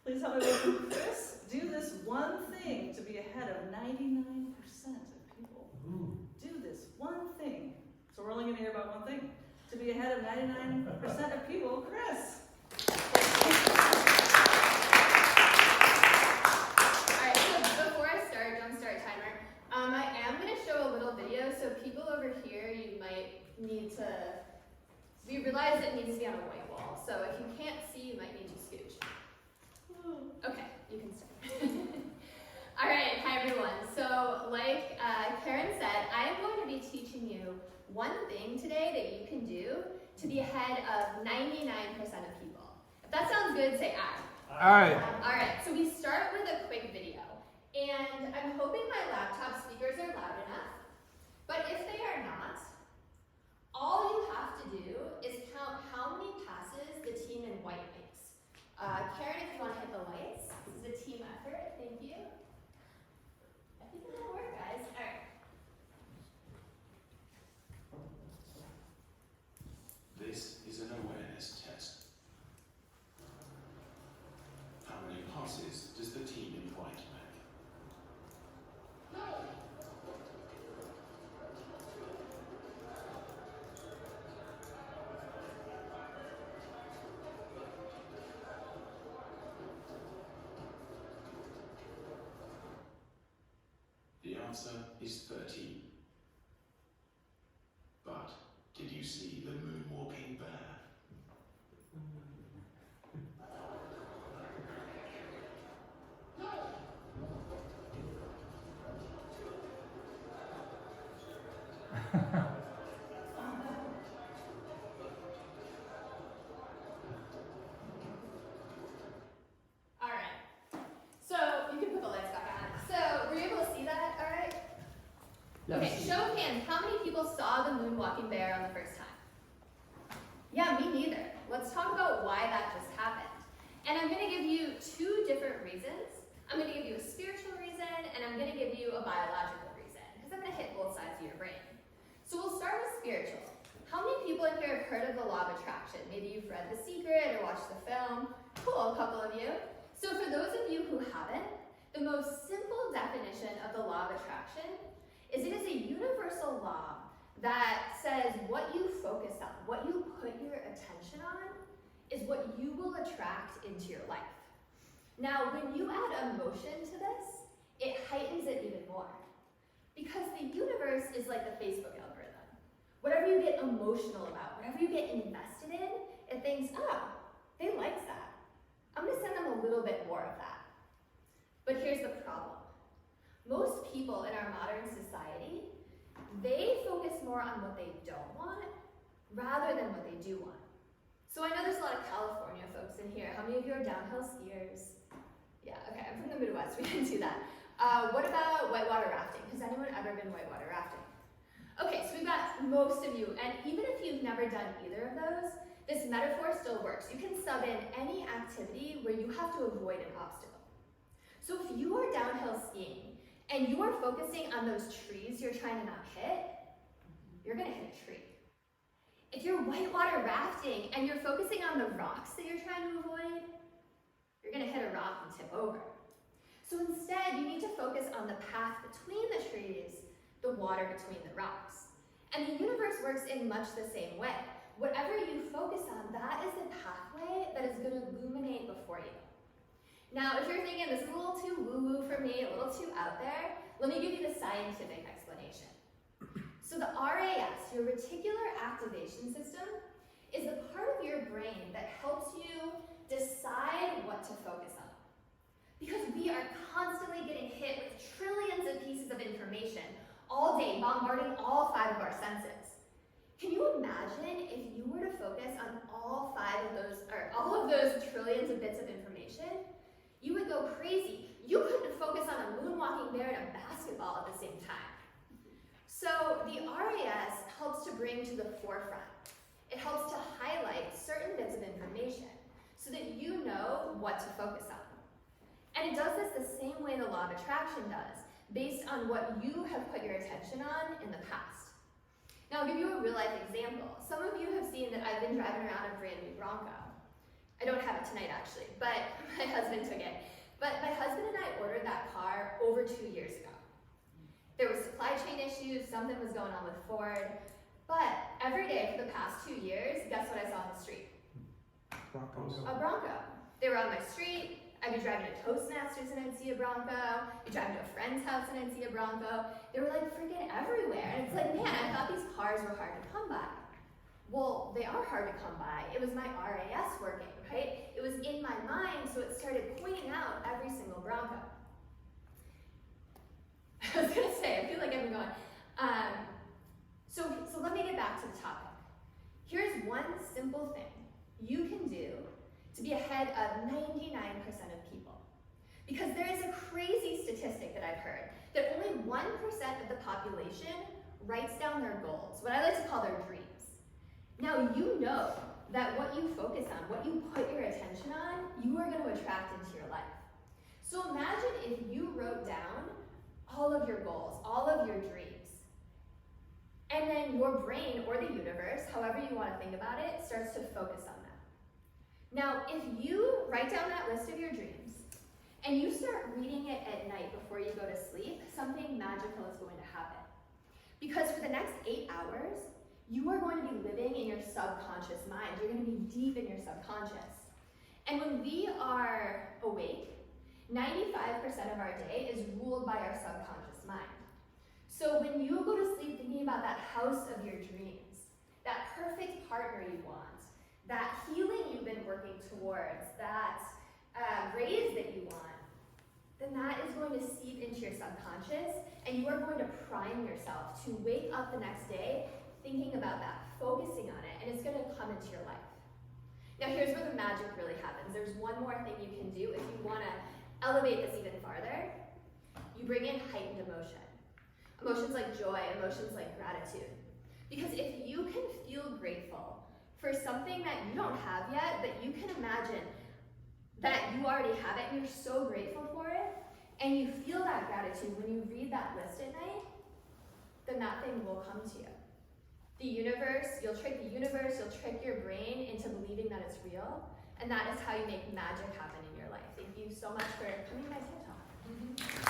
Please help me welcome Kris. Do this one thing to be ahead of 99% of people. Do this one thing. So we're only going to hear about one thing. To be ahead of 99% of people, Kris. Alright, so before I start, don't start timer. I am going to show a little video, so people over here, you might need to, we realize it needs to be on a white wall, so if you can't see, you might need to scooch. Okay, you can start. Alright, hi everyone. So like Karen said, I am going to be teaching you one thing today that you can do to be ahead of 99% of people. If that sounds good, say aye. Alright. Alright, so we start with a quick video. And I'm hoping my laptop speakers are loud enough. But if they are not, all you have to do is count how many passes the team in white makes. Karen, if you want to hit the lights, this is a team effort. Thank you. I think that'll work, guys. All right. This is an awareness test. How many passes does the team in white make? The answer is 13. But did you see the moonwalking bear? All right. So you can put the lights back on. So were you able to see that? All right. Okay, show of hands. How many people saw the moonwalking bear on the first time? Yeah, me neither. Let's talk about why that just happened. And I'm going to give you two different reasons. I'm going to give you a spiritual reason, and I'm going to give you a biological reason, because I'm going to hit both sides of your brain. So we'll start with spiritual. How many people in here have heard of the law of attraction? Maybe you've read The Secret or watched the film. Cool, a couple of you. So for those of you who haven't, the most simple definition of the law of attraction is it is a universal law that says what you focus on, what you put your attention on, is what you will attract into your life. Now, when you add emotion to this, it heightens it even more. Because the universe is like the Facebook algorithm. Whatever you get emotional about, whatever you get invested in, it thinks, oh, they like that. I'm going to send them a little bit more of that. But here's the problem. Most people in our modern society, they focus more on what they don't want rather than what they do want. So I know there's a lot of California folks in here. How many of you are downhill skiers? Yeah, okay, I'm from the Midwest, we didn't do that. What about whitewater rafting? Has anyone ever been whitewater rafting? Okay, so we've got most of you, and even if you've never done either of those, this metaphor still works. You can sub in any activity where you have to avoid an obstacle. So if you are downhill skiing and you are focusing on those trees you're trying to not hit, you're gonna hit a tree. If you're whitewater rafting and you're focusing on the rocks that you're trying to avoid, you're gonna hit a rock and tip over. So instead, you need to focus on the path between the trees, the water between the rocks. And the universe works in much the same way. Whatever you focus on, that is the pathway that is going to illuminate before you. Now, if you're thinking this is a little too woo-woo for me, a little too out there, let me give you the scientific explanation. So the RAS, your reticular activation system, is the part of your brain that helps you decide what to focus on. Because we are constantly getting hit with trillions of pieces of information all day, bombarding all 5 of our senses. Can you imagine if you were to focus on all of those trillions of bits of information? You would go crazy. You couldn't focus on a moonwalking bear and a basketball at the same time. So the RAS helps to bring to the forefront. It helps to highlight certain bits of information so that you know what to focus on. And it does this the same way the law of attraction does, based on what you have put your attention on in the past. Now I'll give you a real life example. Some of you have seen that I've been driving around a brand new Bronco. I don't have it tonight actually, but my husband took it. But my husband and I ordered that car over 2 years ago. There were supply chain issues, something was going on with Ford, but every day for the past 2 years, guess what I saw on the street? Broncos. A Bronco. They were on my street. I'd be driving to Toastmasters and I'd see a Bronco. I'd be driving to a friend's house and I'd see a Bronco. They were like freaking everywhere. And it's like, man, I thought these cars were hard to come by. Well, they are hard to come by. It was my RAS working, right? It was in my mind, so it started pointing out every single Bronco. I was gonna say, I feel like I've been going. So let me get back to the topic. Here's one simple thing you can do to be ahead of 99% of people. Because there is a crazy statistic that I've heard that only 1% of the population writes down their goals, what I like to call their dreams. Now you know that what you focus on, what you put your attention on, you are going to attract into your life. So imagine if you wrote down all of your goals, all of your dreams, and then your brain or the universe, however you want to think about it, starts to focus on them. Now, if you write down that list of your dreams, and you start reading it at night before you go to sleep, something magical is going to happen. Because for the next 8 hours, you are going to be living in your subconscious mind. You're going to be deep in your subconscious. And when we are awake, 95% of our day is ruled by our subconscious mind. So when you go to sleep thinking about that house of your dreams, that perfect partner you want, that healing you've been working towards, that raise that you want, then that is going to seep into your subconscious, and you are going to prime yourself to wake up the next day thinking about that, focusing on it, and it's going to come into your life. Now here's where the magic really happens. There's one more thing you can do if you want to elevate this even farther. You bring in heightened emotion. Emotions like joy, emotions like gratitude. Because if you can feel grateful for something that you don't have yet, but you can imagine that you already have it and you're so grateful for it, and you feel that gratitude when you read that list at night, then that thing will come to you. The universe, you'll trick the universe, you'll trick your brain into believing that it's real, and that is how you make magic happen in your life. Thank you so much for coming to my TED Talk.